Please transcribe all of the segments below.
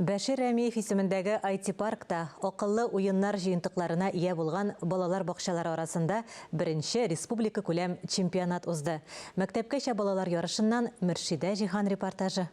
Бәшир Әмиев исемендәге IT-паркта акыллы уеннар жыйынтыкларына ия булган балалар бакчалары арасында беренче республика күләм чемпионат узды. Мәктәпкәчә балалар ярышыннан Мөршидә Җиһан репортажы.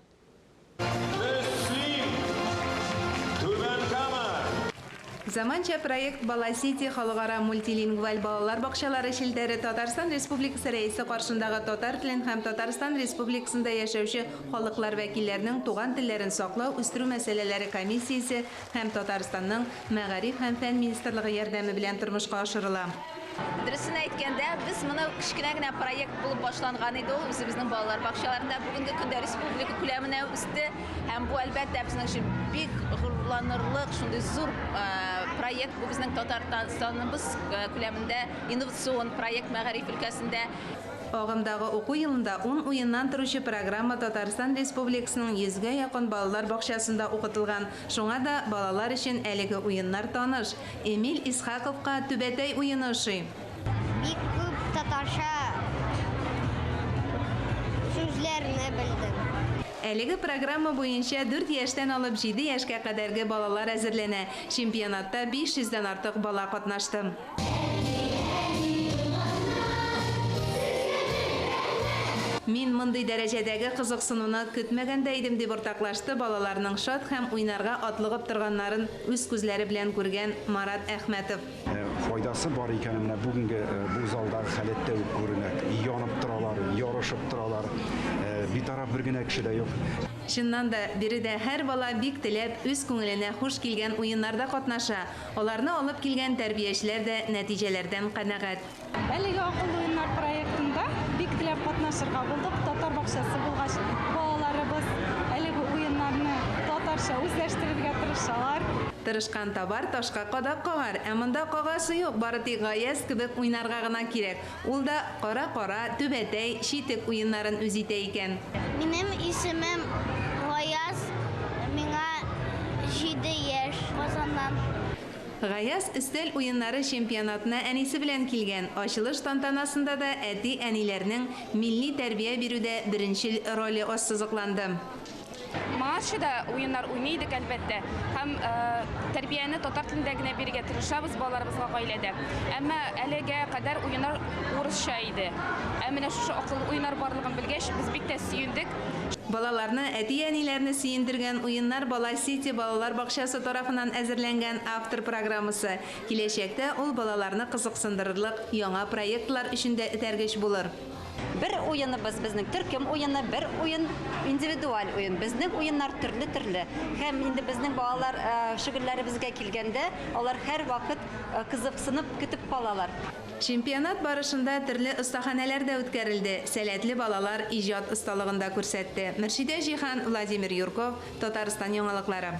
Заманча проект Бала Сити халыкара мультилингваль балалар бакчалары шилтәре Татарстан Республикасы рәисе каршындагы татар телен һәм Татарстан Республикасында яшәүче халыклар вәкилләренең туган телләрен саклау, үстерү мәсьәләләре комиссиясе һәм Татарстанның Мәгариф һәм фән министрлыгы ярдәме белән тормышка ашырыла. Дөресен әйткәндә, без моны кичкенә генә проект булып башланган иде ул безнең балалар бакчаларында. Бүгенге көндә республика күләменә үсте һәм бу әлбәттә безнең өчен бик горурланырлык, шундый зур проект. Бу безнең Татарстаныбыз күләмендә инновацион проект Мәгариф өлкәсендә. Агымдагы уку елында 10 уеннан торучы программа Татарстан Республикасының 100-гә якын балалар бакчасында укытылган. Шуңа да балалар өчен әлеге уеннар таныш. Эмиль Исхаковка түбәтәй уены ошый. Бик күп татарча сүзләрне белдем. Әлеге программа буенча 4 яшьтән алып 7 яшькә кадәрге балалар әзерләнә. Чемпионатта 500-дән артык бала катнашты. Мин мондый дәрәҗәдәге кызыксынуны көтмәгәндә идем дип уртаклашты балаларның шат һәм уйнарга атлыгып торганнарын үз күзләре белән күргән Марат Әхмәтов. Файдасы бар икән менә бүгенге бу залдагы халәттә үк күренә. Янып торалар, ярышып торалар. Битараф бер генә кеше дә юк. Чыннан да биредә һәр бала бик теләп үз күңеленә хуш килгән уеннарда катнаша. Аларны алып килгән тәрбиячеләр дә нәтиҗәләрдән канәгать. Әлеге акыллы уеннар проектында бик теләп катнашырга булдык. Татар бакчасы булгач, балаларыбыз әлеге уеннарны татарча үзләштерергә тырышалар. Тырышкан табар ташка кадак кагар, ә монда кагасы юк, бары тик гаяз кебек уйнарга гына кирәк. Ул да кара-кара, түбәтәй, читек уеннарын үз итә икән. Минем исемем Гаяз, миңа 7 яшь, Казаннан. Гаяз өстәл уеннары чемпионатына әнисе белән килгән. Ачылыш тантанасында да әти-әниләрнең милли тәрбия бирүдә беренчел роли ассызыкланды. Машы да уеннар уйныйдык әлбәттә. Һәм тәрбияне татар телендә генә бирергә тырышабыз балаларыбызга гаиләдә. Әмма әлегә кадәр уеннар урысча иде. Ә менә шушы акыллы уеннар барлыгын белгәч, без бик тә сөендек. Балаларны, әти-әниләрне сөендергән уеннар Бала Сити балалар бакчасы тарафыннан әзерләнгән автор программасы. Киләчәктә ул балаларны кызыксындырырлык яңа проектлар өчен дә этәргеч булыр. Бер уеныбыз безнең төркем уены, бер уен индивидуаль уен. Безнең уеннар төрле-төрле. Һәм инде безнең балалар шөгыльләребезгә килгәндә, алар һәр вакыт кызыксынып көтеп калалар. Чемпионат барышында төрле остаханәләр дә үткәрелде. Сәләтле балалар иҗат осталыгында күрсәтте. Мөршидә Җиһан, Владимир Юрков, Татарстан яңалыклары.